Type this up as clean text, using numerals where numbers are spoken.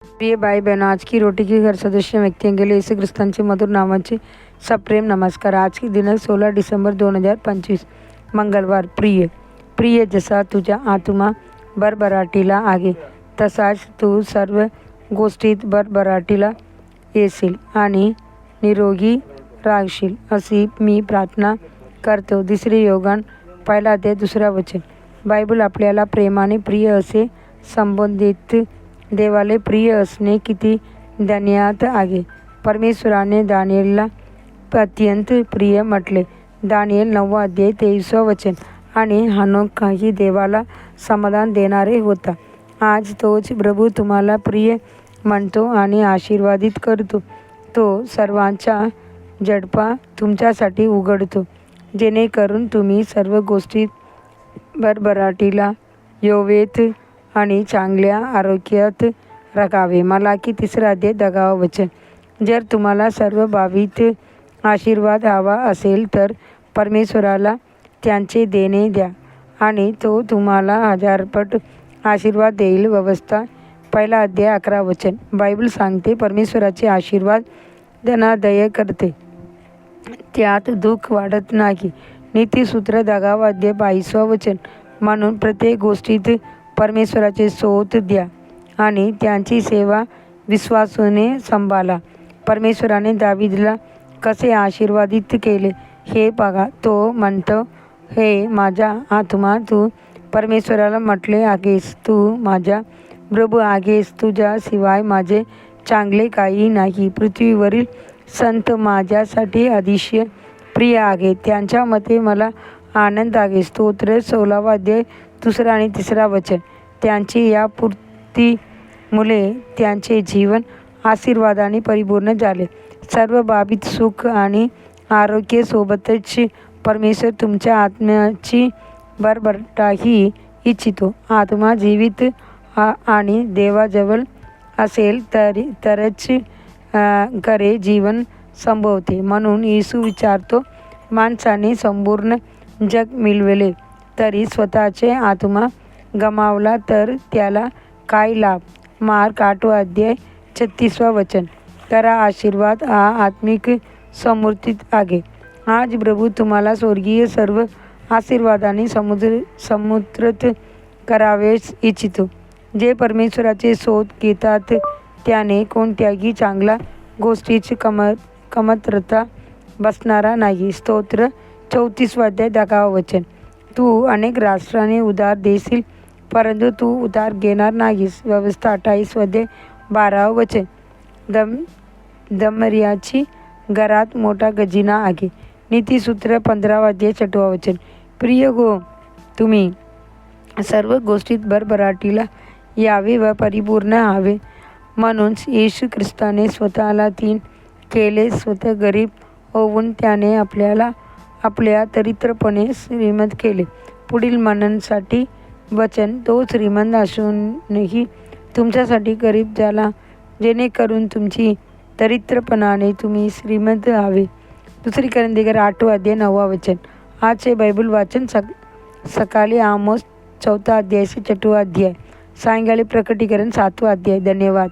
प्रिय भाई बहनों, आज की रोटी की घर सदस्य व्यक्तियों के लिए यीशु ख्रिस्तांचे मधुर नामाचे सप्रेम नमस्कार। आज की दिनांक 16 डिसेंबर 2025 मंगळवार। प्रिय जसा तुझ्या आत्मा भरभराटीला आहे तसाच तू सर्व गोष्टीत भरभराटीला येशील आणि निरोगी राहशील अशी मी प्रार्थना करतो। 2 योहान 1:2 बायबल आपल्याला प्रेमाने प्रिय असे संबोधित देवाला प्रिय असणे किती धन्यवाद आहे। परमेश्वराने दानिएलला अत्यंत प्रिय म्हटले। दानिएल 9:23 आणि हनोकही देवाला समाधान देणारे होता। आज तोच प्रभू तुम्हाला प्रिय म्हणतो आणि आशीर्वादित करतो। तो सर्वांचा जडपा तुमच्यासाठी उघडतो जेणेकरून तुम्ही सर्व गोष्टीत भरभराटीला येवेत आणि चांगल्या आरोग्यात राहावे। मलाकी 3:10 जर तुम्हाला सर्व बाबतीत आशीर्वाद हवा असेल तर परमेश्वराला त्यांचे देणे द्या आणि तो तुम्हाला 1000पट आशीर्वाद देईल। व्यवस्था 1:11 बायबल सांगते परमेश्वराचे आशीर्वाद धनादाय करते, त्यात दुःख वाढत नाही। नीतिसूत्र 10:22 म्हणून प्रत्येक गोष्टीत परमेश्वराचे स्तोत्र द्या आणि त्यांची सेवा विश्वासाने संभाळा। परमेश्वराने दावीदला कसे आशीर्वादित केले हे बघा। तो म्हणतो, हे माझा आत्मा तू परमेश्वराला म्हटले आहेस, तू माझा प्रभू आहेस, तुझ्याशिवाय माझे चांगले काही नाही। पृथ्वीवरील संत माझ्यासाठी अतिशय प्रिय आहे, त्यांच्या मते मला आनंद आहे। स्तोत्र 16:2 आणि 3 त्यांची या पूर्तीमुळे त्यांचे जीवन आशीर्वादाने परिपूर्ण झाले। सर्व बाबतीत सुख आणि आरोग्य सोबतच परमेश्वर तुमच्या आत्म्याची भरभराटी इच्छितो। आत्मा जीवित आणि देवाजवळ असेल तरच खरे जीवन संभवते। म्हणून येशू विचारतो, माणसाने संपूर्ण जग मिळवले तरी स्वतःचे आत्मा गमावला तर त्याला काय लाभ। मार्क 8:36 खरा आशीर्वाद हा आत्मिक समृद्धीत आहे। आज प्रभू तुम्हाला स्वर्गीय सर्व आशीर्वादाने समृद्ध करावे इच्छितो। जे परमेश्वराचे शोध घेतात त्याने कोणत्याही चांगल्या गोष्टीची कमतरता बसणारा नाही। स्तोत्र 34:10 तू अनेक राष्ट्रांनी उधार देशील परंतु तू उधार घेणार नाहीस। व्यवस्था 28:12 दमर्याची घरात मोठा खजिना आहे। नीतिसूत्र 15:6 प्रिय हो, तुम्ही सर्व गोष्टीत भरभराटीला यावे व परिपूर्ण व्हावे म्हणून येशू ख्रिस्ताने स्वतःला दीन केले। स्वतः गरीब होऊन त्याने आपल्याला आपल्या दरिद्रपणे श्रीमंत केले। पुढील मननासाठी वचन, तो श्रीमंत असूनही तुमच्यासाठी गरीब झाला जेणेकरून तुमची दरिद्रपणाने तुम्ही श्रीमंत व्हावे। 2 कोरिंथियर 8:9 आजचे बायबल वाचन सकाळी आमोस 4:4 सायंकाळी प्रकटीकरण 7. धन्यवाद।